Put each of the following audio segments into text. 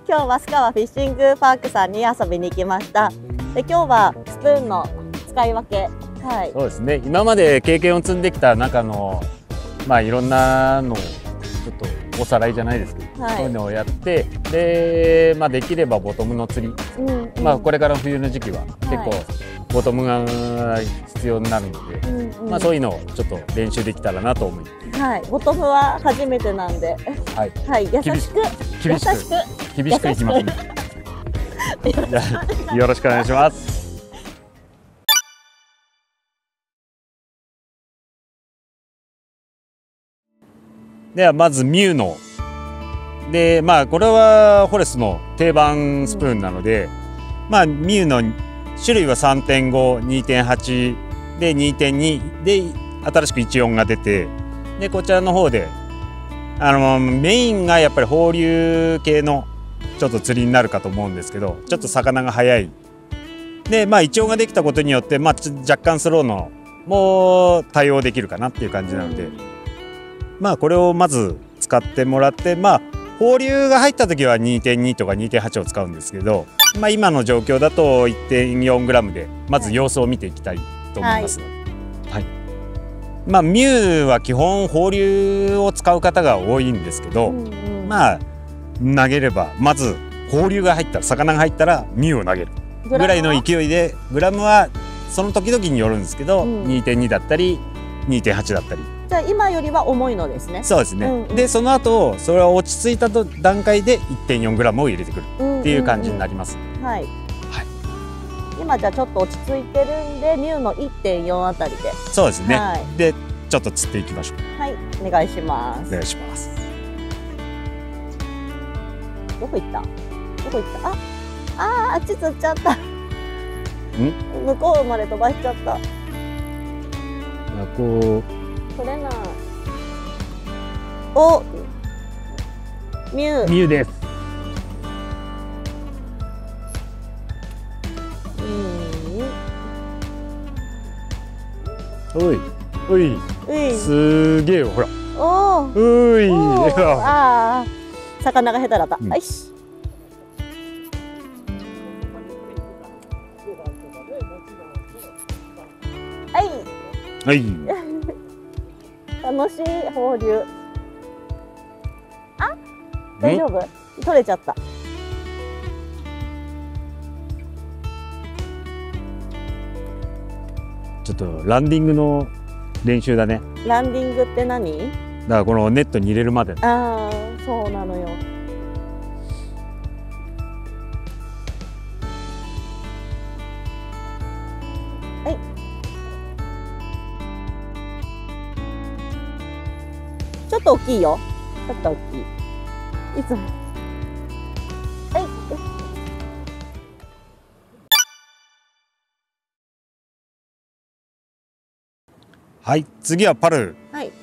今日は須川フィッシングパークさんに遊びに行きました。で今日はスプーンの使い分け、はい、そうですね。今まで経験を積んできた中のいろんなのをちょっとおさらいじゃないですけど、はい、そういうのをやって、で、できればボトムの釣り、これから冬の時期は結構ボトムが必要になるので、そういうのをちょっと練習できたらなと思います。はい、ボトムは初めてなんで、はい、はい、優しく厳しくいきますね。よろしくお願いします。ではまずミューので、これはフォレスの定番スプーンなので、ミューの種類は 3.5、2.8 で 2.2 で新しく14が出て、でこちらの方でメインがやっぱり放流系のちょっと釣りになるかと思うんですけど、ちょっと魚が速いで、一応ができたことによって、若干スローのも対応できるかなっていう感じなので、これをまず使ってもらって、放流が入った時は 2.2 とか 2.8 を使うんですけど、今の状況だと 1.4 グラムでまず様子を見ていきたいと思います。はい、ミューは基本放流を使う方が多いんですけど、投げればまず放流が入ったら、魚が入ったらミューを投げるぐらいの勢いで、グラムはその時々によるんですけど、2.2 だったり 2.8 だったり。じゃあ今よりは重いのですね。そうですね。でその後それは落ち着いた段階で 1.4 グラムを入れてくるっていう感じになります。はい。今じゃあちょっと落ち着いてるんで、ミューの 1.4 あたりで。そうですね。でちょっと釣っていきましょう。はい、お願いします。お願いします。どこ行った？どこ行った？あっち釣っちゃった。向こうまで飛ばしちゃった。取れない。お、ミューです。おいおい、すげえよ、ほら。おおい、ああ、魚が下手だった。よし。はい。楽しい放流。あ、大丈夫？取れちゃった。ちょっとランディングの練習だね。ランディングって何？だからこのネットに入れるまで。ああ、そうなのよ。はい。ちょっと大きいよ。ちょっと大きい。いつも。はい。はい、次はパル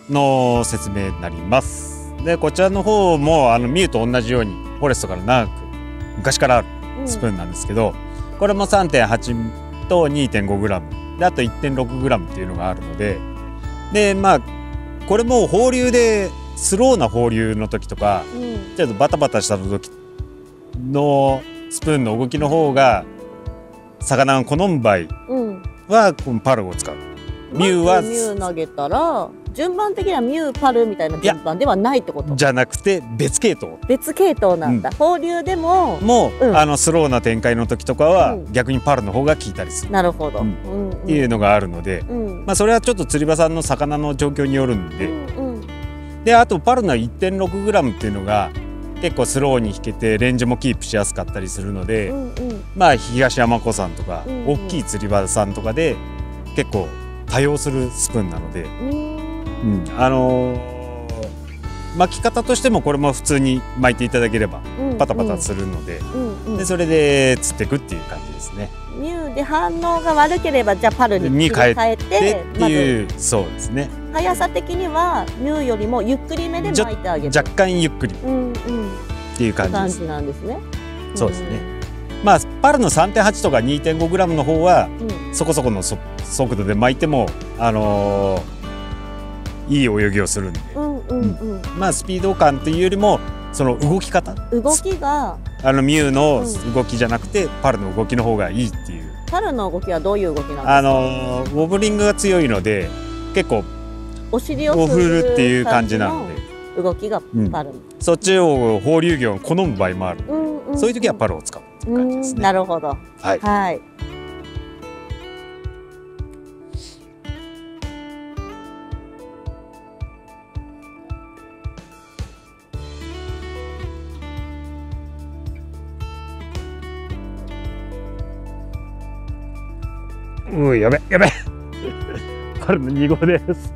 の説明になります。でこちらの方もミューと同じようにフォレストから長く昔からあるスプーンなんですけど、これも 3.8 と 2.5 グラムで、あと 1.6 グラムっていうのがあるので、これも放流でスローな放流の時とか、ちょっとバタバタした時のスプーンの動きの方が魚が好む場合はこのパルを使う。ミュー投げたら順番的にはミューパルみたいな順番ではないってこと？じゃなくて別系統。別系統なんだ。放流でもスローな展開の時とかは逆にパルの方が効いたりする。なるほど。っていうのがあるので、それはちょっと釣り場さんの魚の状況によるんで、であとパルの 1.6 グラムっていうのが結構スローに引けてレンジもキープしやすかったりするので、東山湖さんとか大きい釣り場さんとかで結構多用するスプーンなので、巻き方としてもこれも普通に巻いていただければパタパタするので、でそれで釣っていくっていう感じですね。ミューで反応が悪ければじゃあパルに切り替えてっていう、そうですね。速さ的にはミューよりもゆっくりめで巻いてあげる。若干ゆっくりっていう感じです。感じなんですね。そうですね。パルの 3.8 とか 2.5 グラムの方はそこそこの速度で巻いてもいい泳ぎをするんで、スピード感というよりもその動き方、動きがミュウの動きじゃなくて、パルの動きの方がいいっていう。パルの動きはどういう動きなんですか？ウォブリングが強いので結構お尻を振るっていう感じなので、動きがパル、そっちを放流魚を好む場合もあるので、そういう時はパルを使うっていう感じですね。なるほど。はい、はい。やべやべパルの2号です。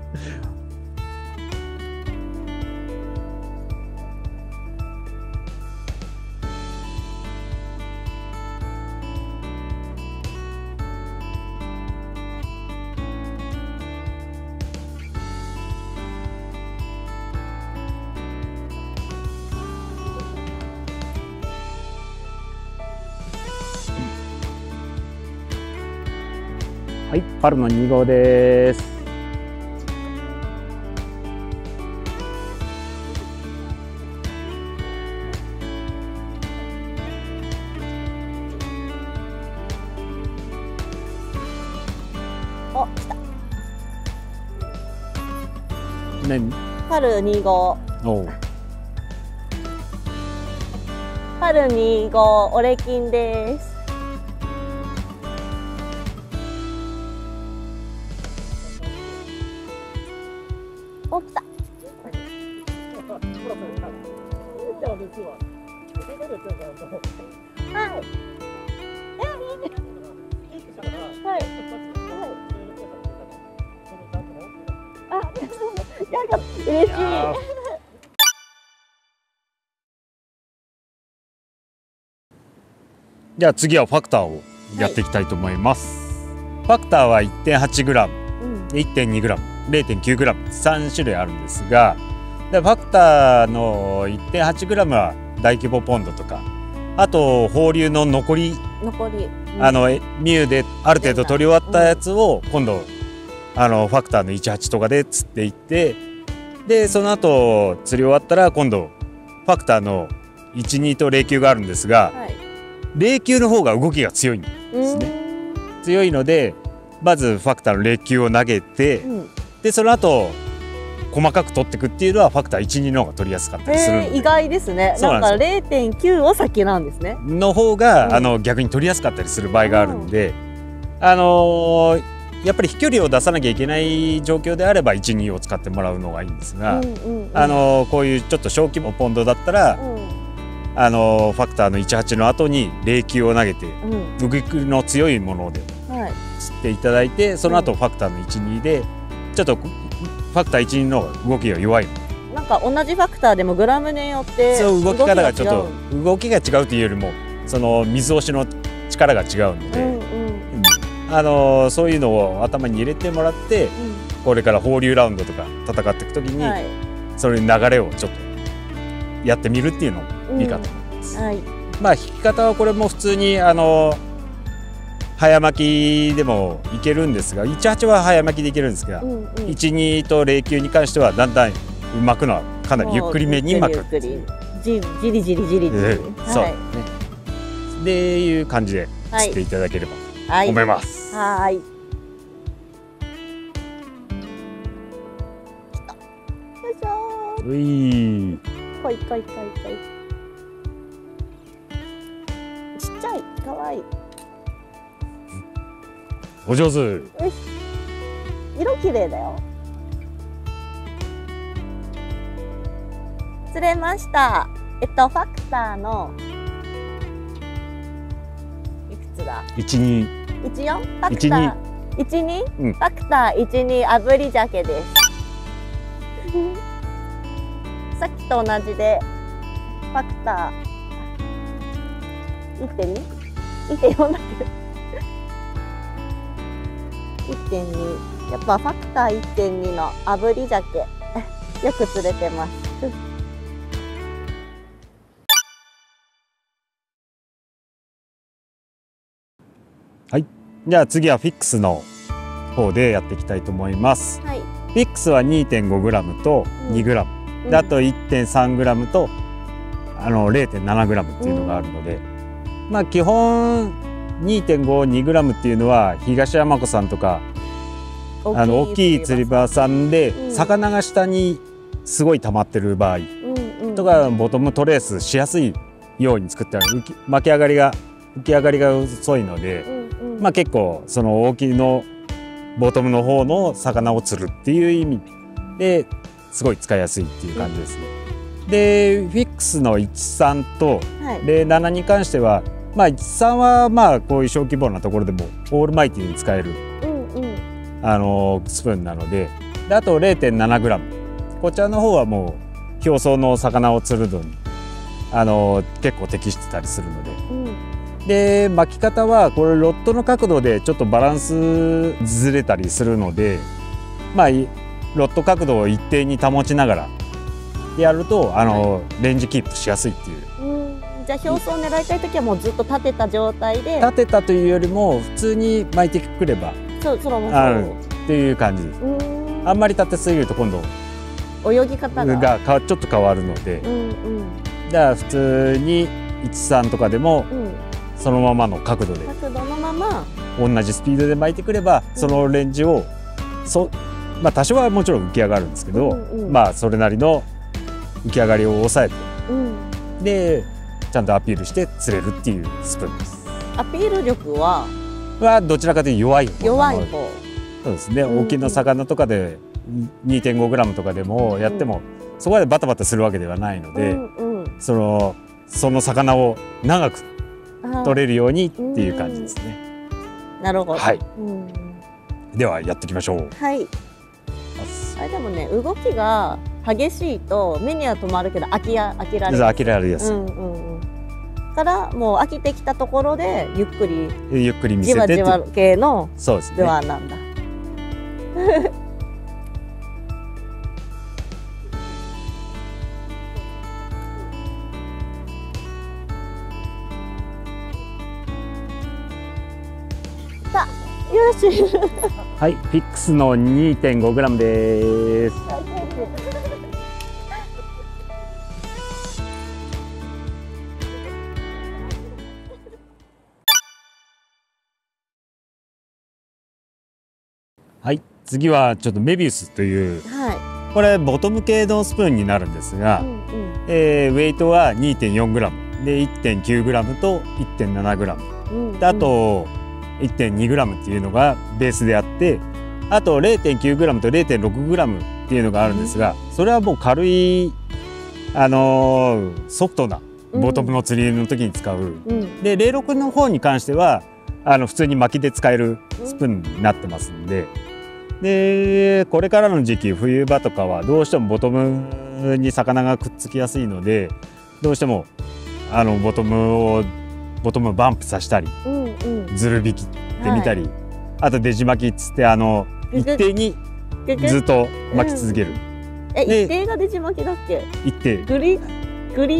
はい、パルの2号です。お、来た。何？パル2号。パル2号オレキンです。お、来た。はい。はい。あ、なんか嬉しい。じゃあ次はファクターをやっていきたいと思います。ファクターは 1.8g、1.2g、0.9g 3種類あるんですが、でファクターの 1.8g は大規模ポンドとか、あと放流の残り、ミュウである程度取り終わったやつを今度ファクターの 1.8 とかで釣っていって、でその後釣り終わったら今度ファクターの 1.2 と0.9があるんですが、0.9の方が動きが強いんですね。強いのでまずファクターの0.9を投げて、でその後細かく取っていくっていうのはファクター 1.2 の方が取りやすかったりするので、意外ですね。なんか 0.9 を先なんですね。の方が、逆に取りやすかったりする場合があるんで、やっぱり飛距離を出さなきゃいけない状況であれば 1.2 を使ってもらうのがいいんですが、こういうちょっと小規模ポンドだったら、ファクターの 1.8 の後に0.9を投げて、動きの強いもので釣っていただいて、その後ファクターの 1.2 でちょっとファクター 1.2 の動きが弱い。なんか同じファクターでもグラムによって動き方がちょっと動きが違うというよりもその水押しの力が違うので、そういうのを頭に入れてもらって、これから放流ラウンドとか戦っていくときに、それに流れをちょっとやってみるっていうのもいいかと思います。まあ引き方はこれも普通に早巻きでもいけるんですが、1.8は早巻きでいけるんですが、1.2 と0.9に関してはだんだん巻くのはかなりゆっくりめに巻く。じりじり。そうね。っていう感じで釣っていただければと思います。はい。よいしょー。うい。こい。ちっちゃい、可愛い。お上手。色綺麗だよ。釣れました。ファクターのいくつだ？1.2。1.4？ファクター 1.2？ ファクター 1.2 炙り鮭です。さっきと同じでファクター 1.2？ 1.4 だけど。1.2 やっぱファクター 1.2 の炙り鮭よく釣れてます。はい、じゃあ次はフィックスの方でやっていきたいと思います。フィックスは 2.5g と 2g、であと 1.3g と0.7 グラムっていうのがあるので、まあ基本 2.52 グラムっていうのは東山湖さんとか大きい釣り場さんで魚が下にすごい溜まってる場合とか、ボトムトレースしやすいように作ってある、浮き上がりが遅いので、まあ結構その大きいのボトムの方の魚を釣るっていう意味ですごい使いやすいっていう感じですね。でフィックスの13と07に関しては、まあ13はまあこういう小規模なところでもオールマイティに使えるスプーンなので、あと 0.7 グラム、こちらの方はもう表層の魚を釣るのに結構適してたりするので、で巻き方はこれロッドの角度でちょっとバランスずれたりするので、まあロッド角度を一定に保ちながらやるとレンジキープしやすいっていう。じゃあ表層を狙いたい時はもうずっと立てた状態で、立てたというよりも普通に巻いてくればっていう感じです。あんまり立てすぎると今度泳ぎ方がちょっと変わるので、だから普通に13とかでもそのままの角度で同じスピードで巻いてくれば、そのレンジをまあ多少はもちろん浮き上がるんですけど、まあそれなりの浮き上がりを抑えて、でちゃんとアピールして釣れるっていうスプーンです。アピール力はどちらかというと弱い方。そうですね。大きな魚とかで 2.5 グラムとかでもやっても、そこまでバタバタするわけではないので、その魚を長く取れるようにっていう感じですね。なるほど。はい。ではやっていきましょう。はい。でもね、動きが激しいと目には止まるけど飽きられやすい。からもう飽きてきたところでゆっくり見せてじわじわ系のルアーなんだ。さあ、よろしい。はい、フィックスの 2.5 グラムです。はい、次はちょっとメビウスという、これボトム系のスプーンになるんですが、ウェイトは 2.4 グラムで 1.9 グラムと 1.7 グラム、であと1.2 グラムっていうのがベースであって、あと 0.9 グラムと 0.6 グラムっていうのがあるんですが、それはもう軽いソフトなボトムの釣りの時に使う。で06の方に関しては普通に巻きで使えるスプーンになってますんで。でこれからの時期冬場とかはどうしてもボトムに魚がくっつきやすいので、どうしてもボトムバンプさせたり、ズル引きってみたり、あとデジ巻きっつって一定にずっと巻き続ける。一定がデジ巻きだっけ？一定。グリ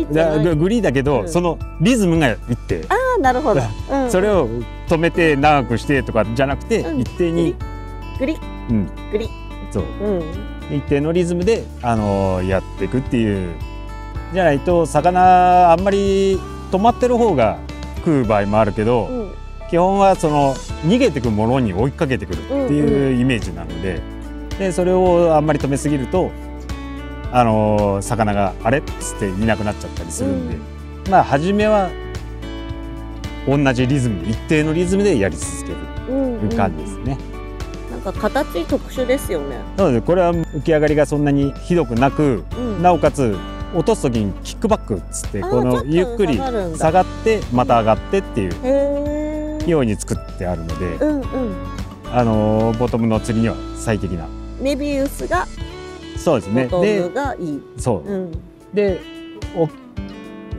ーだけど、そのリズムが一定。なるほど。それを止めて長くしてとかじゃなくて、一定にグリそう、一定のリズムでやっていくっていう。じゃないと魚あんまり止まってる方が食う場合もあるけど、基本はその逃げてくものに追いかけてくるっていうイメージなので、それをあんまり止めすぎると魚があれっつっていなくなっちゃったりするんで、まあ初めは同じリズムで一定のリズムでやり続ける感じですね。なんか形特殊ですよね。なのでこれは浮き上がりがそんなにひどくなく、なおかつ落とす時にキックバックっつってゆっくり下がってまた上がってっていうように作ってあるので、ボトムの釣りには最適な。メビウスがそうですね。ボトムがいい。そう。で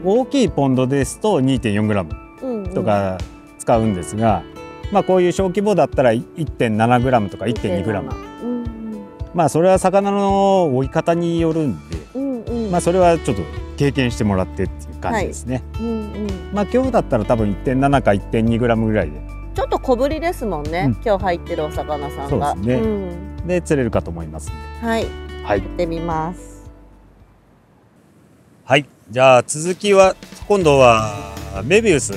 大きいポンドですと 2.4 グラムとか使うんですが、まあこういう小規模だったら 1.7 グラムとか 1.2 グラム。まあそれは魚の追い方によるんで、まあそれはちょっと経験してもらってっていう感じですね。まあ今日だったら多分 1.7 か 1.2 グラムぐらいで。ちょっと小ぶりですもんね。今日入ってるお魚さんが。そうですね。で釣れるかと思いますんで。はい。やってみます。はい。じゃあ続きは今度はメビウス。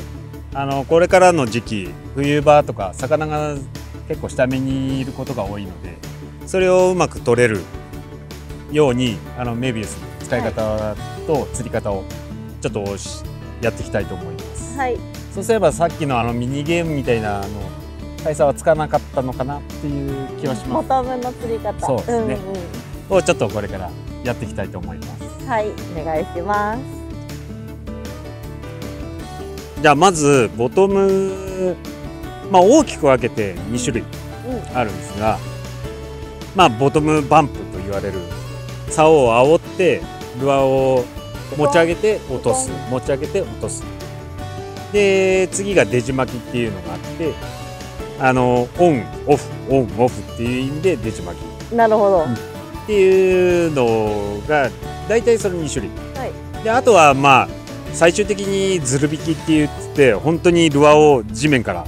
これからの時期冬場とか魚が結構下目にいることが多いので、それをうまく取れるようにメビウスの使い方と釣り方をちょっとやっていきたいと思います。はい。そうすればさっきのミニゲームみたいな大差はつかなかったのかなっていう気はします。ボトムの釣り方。そうですね。をちょっとこれからやっていきたいと思います。はい、お願いします。じゃあまずボトム、大きく分けて2種類あるんですが、ボトムバンプと言われる竿を煽ってルアーを持ち上げて落とす、持ち上げて落とす。で次がデジ巻きっていうのがあって、オンオフオンオフっていう意味でデジ巻き。なるほど。っていうのが大体その2種類。はい。であとは最終的にズル引きって言って本当にルアーを地面から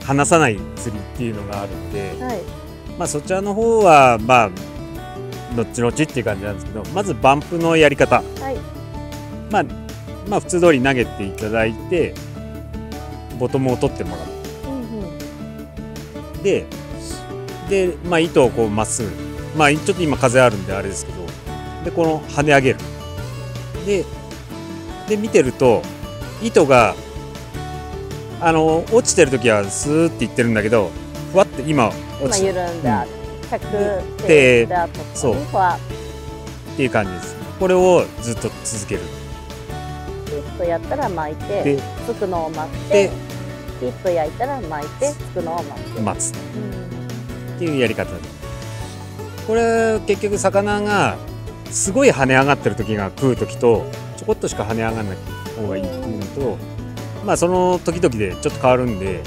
離さない釣りっていうのがあるので、はい、そちらの方は後々っていう感じなんですけど、まずバンプのやり方、はい、普通通り投げていただいてボトムを取ってもらう、で糸をこうまっすぐ、ちょっと今風あるんであれですけど、でこの跳ね上げる。で見てると糸が落ちてる時はスーっていってるんだけど、ふわって今落ちて緩んだ着でだとそうっていう感じです。これをずっと続ける。ずっとやったら巻いてつくのを待ってピッと焼いたら巻いてつくのを待つっていうやり方で、これ結局魚がすごい跳ね上がってる時が食う時とちょこっとしか跳ね上がらない方がいいっていうのと、その時々でちょっと変わるんで、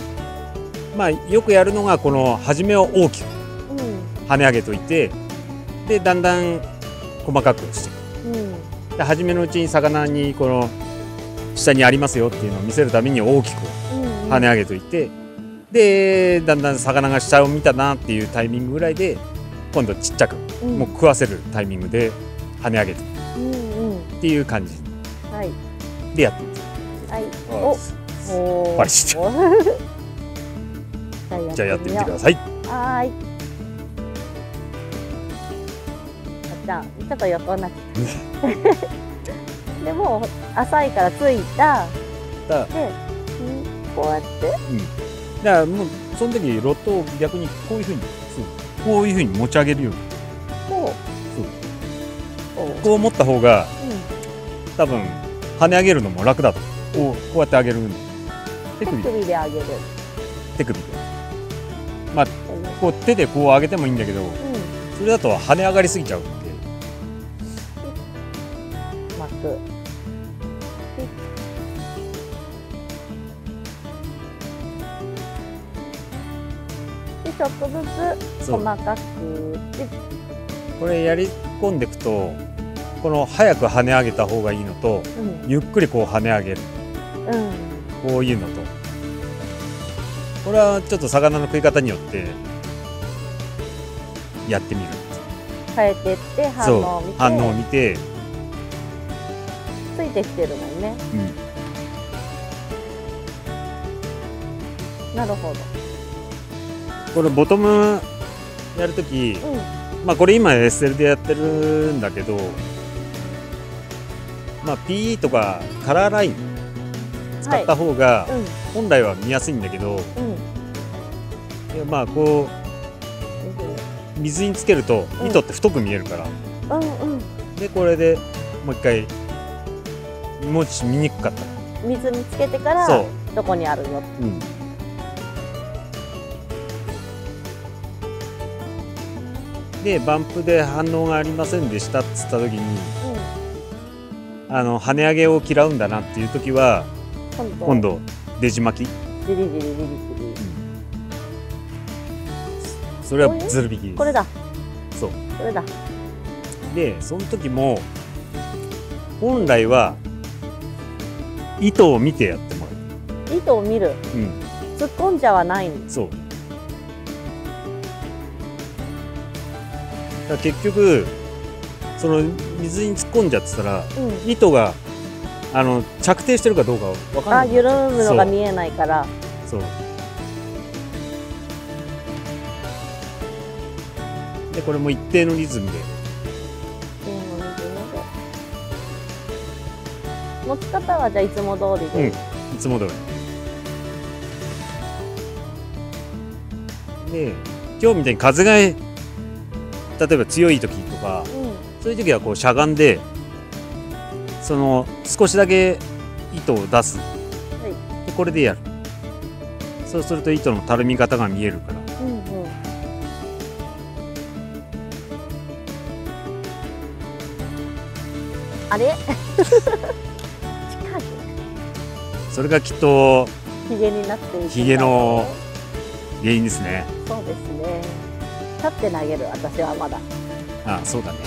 よくやるのがこの初めを大きく跳ね上げといて、でだんだん細かくしていく。で初めのうちに魚にこの下にありますよっていうのを見せるために大きく跳ね上げといて、でだんだん魚が下を見たなっていうタイミングぐらいで今度ちっちゃく、もう食わせるタイミングで跳ね上げてっていう感じでやってみて。はい。おパリシッと。じゃあやってみてください。はい。ちゃん、ちょっと横になっちゃった。でも浅いからついた。で、こうやって。だからもうその時ロッドを逆にこういうふうに、こういうふうに持ち上げるように。こう持った方が、多分跳ね上げるのも楽だと。こうやって上げるんで。手首で上げる。手首で。こう手でこう上げてもいいんだけど、それだと跳ね上がりすぎちゃうんで。巻く。でちょっとずつ細かく。これやり込んでいくと、この早く跳ね上げた方がいいのと、ゆっくりこう跳ね上げる、こういうのと、これはちょっと魚の食い方によってやってみる。変えてって反応を見てついてきてるもんね。なるほど。これボトムやるとき、これ今 SL でやってるんだけど、PE とかカラーライン使った方が本来は見やすいんだけど、こう水につけると糸って太く見えるから、でこれでもう一回もし見にくかったら水につけてからどこにあるよ、でバンプで反応がありませんでしたっつった時に、跳ね上げを嫌うんだなっていう時は今度デジ巻き、それはズル引きです。これだ。そうこれだ。でその時も本来は糸を見てやってもらう。糸を見る。突っ込んじゃわないの。そう。だ結局その水に突っ込んじゃってたら、うん、糸が着底してるかどうかわかんない。緩むのが見えないから。そう。でこれも一定のリズムで。持ち方はじゃあいつも通りで。いつも通り。で今日みたいに風が例えば強い時とか、そういう時はこうしゃがんでその少しだけ糸を出す、でこれでやる。そうすると糸のたるみ方が見えるから。あれそれがきっとヒゲになっていくヒゲの原因ですね。そうですね。立って投げる私はまだ。ああ、そうだね。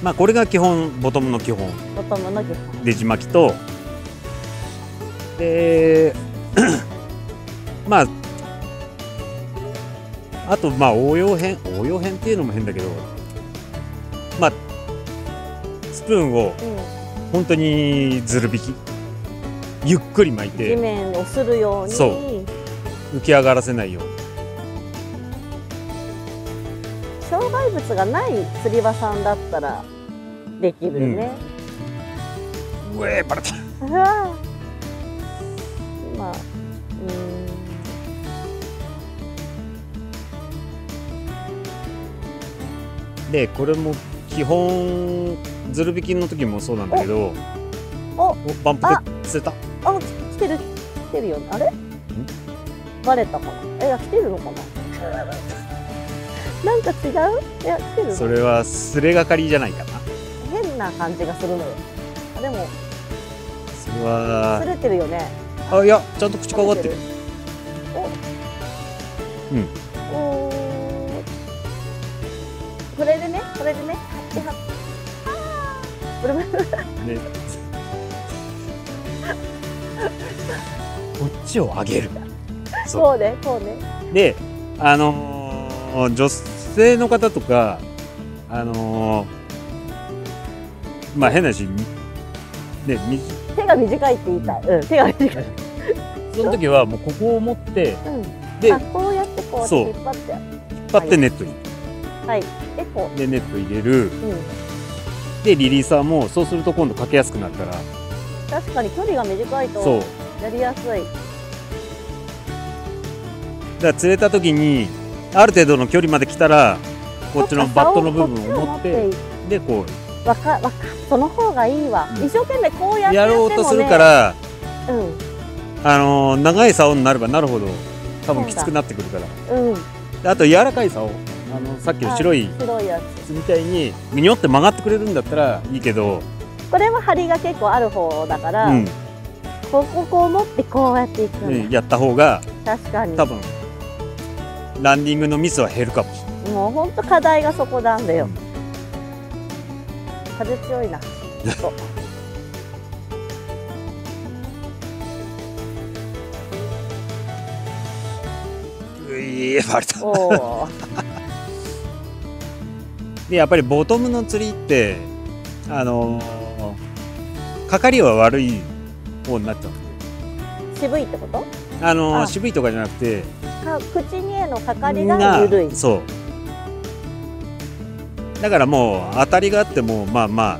まあこれが基本、ボトムの基本。ボトムの基本。レジ巻きとでまああとまあ応用編っていうのも変だけど、まあスプーンを本当にずる引き、ゆっくり巻いて地面をするように、そう浮き上がらせないように。障害物がない釣り場さんだったらできるね。うえー、バレた。まあでこれも基本ずる引きの時もそうなんだけど、おバンプで釣れた。あ、来てるよ。あれバレたかな。来てるのかななんか違う。いや、来てる。それはすれがかりじゃないかな。変な感じがするのよ。でもそれは釣れてるよね。あ、いや、ちゃんと口かかってる。これでね、こっちを上げる。そうね。で、女性の方とか、まあ変なし、ね、手が短いって言いたい。手が短い。その時はもうここを持って、で、こうやってこう引っ張ってネットに。はい。でこう。でネット入れる。でリリーサーもそうすると今度かけやすくなるから。確かに距離が短いとやりやすい。だから釣れた時にある程度の距離まで来たらこっちのバットの部分を持ってでこう。その方がいいわ。一生懸命こうやってやろうとするから、長い竿になればなるほど多分きつくなってくるから。あと柔らかい竿、さっきの白いやつみたいにぐにょって曲がってくれるんだったらいいけど、これは張りが結構ある方だから、こう持ってこうやっていくやった方が確かに多分ランディングのミスは減るかもしれない。もう本当課題がそこなんだよ。風強いな。バレた。でやっぱりボトムの釣りってかかりは悪い方になっちゃうんですよ。渋いってこと？渋いとかじゃなくて口にへのかかりが緩い。そうだからもう当たりがあってもまあまあ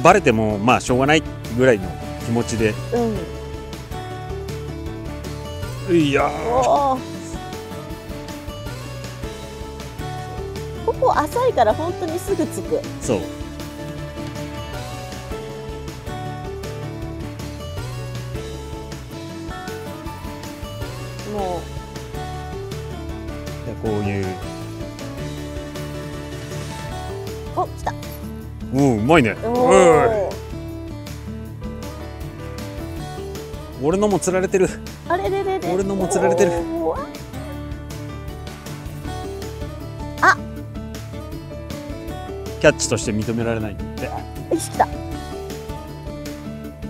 バレてもまあしょうがないぐらいの気持ちで。いやここ浅いから本当にすぐつく。そうもうこういう来た。うまいね。俺のも釣られてる。あれれれれ。俺のも釣られてる。あ、キャッチとして認められないって。来た。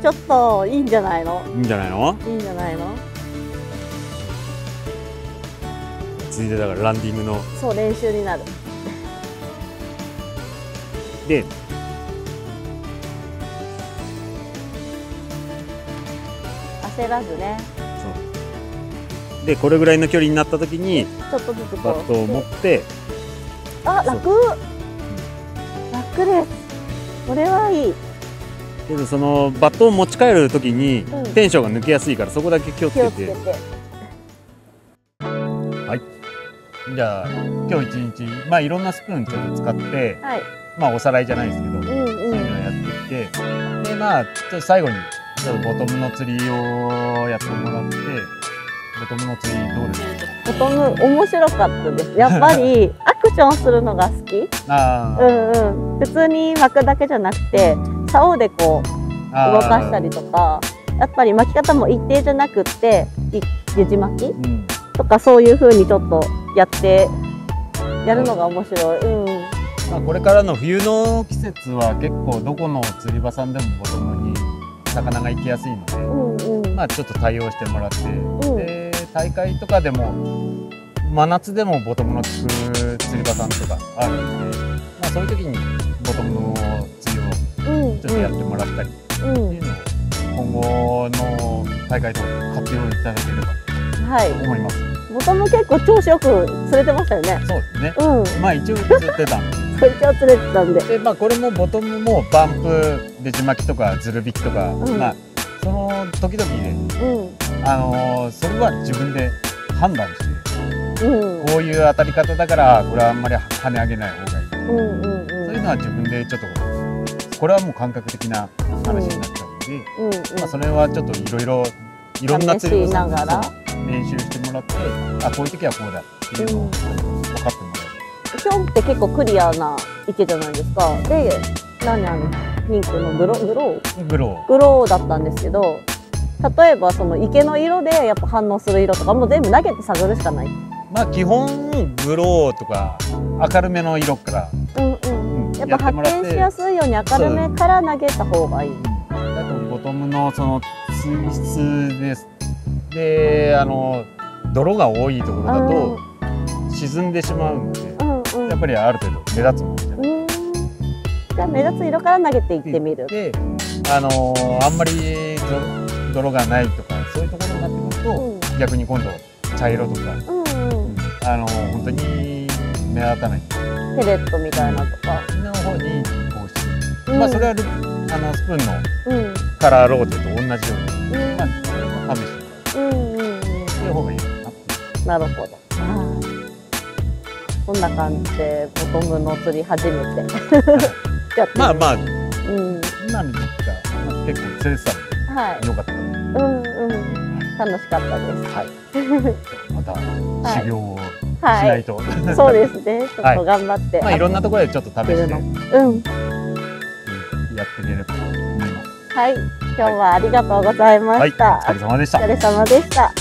ちょっといいんじゃないの？いいんじゃないの？いいんじゃないの？ついでだからランディングの。そう、練習になる。で、焦らずね。そう。で、これぐらいの距離になった時に、ちょっとずつバットを持って、あ、楽。楽です。これはいい。けどそのバットを持ち帰る時にテンションが抜けやすいから、そこだけ気をつけて。はい。じゃあ今日一日、まあいろんなスプーンちょっと使って、はい、まあおさらいじゃないですけど、そういうのをやっていって、でまあちょっと最後にちょっとボトムの釣りをやってもらって、ボトムの釣りどうですか？ボトム面白かったです。やっぱりアクションするのが好き。普通に巻くだけじゃなくて、竿でこう動かしたりとか、やっぱり巻き方も一定じゃなくってゆじ巻き、とかそういう風にちょっとやるのが面白い。まあこれからの冬の季節は結構どこの釣り場さんでもボトムに魚が行きやすいので、まあちょっと対応してもらって、で大会とかでも真夏でもボトムの釣く釣り場さんとかあるんで、まあそういう時にボトムの釣りをちょっとやってもらったりっていうのを今後の大会とかで活用いただければと思います。ボトム結構調子よく釣れてましたよね。そうですね。まあ一応釣ってたんで。一応釣れてたんで。でまあこれもボトムもバンプレジ巻きとかズル引きとか、まあその時々で、それは自分で判断して、こういう当たり方だからこれはあんまり跳ね上げない方がいい。そういうのは自分でちょっとこれはもう感覚的な話になっちゃうんで、まあそれはちょっといろんな釣りをしながら練習してもらって、あこういう時はこうだっていうのを分かってもらえる。今日って結構クリアな池じゃないですか。で、ピンクのグローだったんですけど、例えばその池の色でやっぱ反応する色とかも全部投げて探るしかない。まあ基本グローとか明るめの色から、やっぱ発見しやすいように明るめから投げた方がいい。あとボトムのその水質です。で泥が多いところだと沈んでしまうので、やっぱりある程度目立つものじゃない。じゃあ目立つ色から投げていってみる。であんまり泥がないとかそういうところになってくると、逆に今度茶色とか本当に目立たないペレットみたいなとかの方にこうして、まあそれはスプーンのカラーローテと同じように、まあそれも試してもらうっていう方がいいかな。なるほど。こんな感じでボトムの釣り初めてやってまあ今の時期が結構釣れてたのでよかった。楽しかったです。また修行をしないと。そうですね。ちょっと頑張って。まあいろんなところでちょっと試してやってみれればと思います。はい。今日はありがとうございました。お疲れ様でした。お疲れ様でした。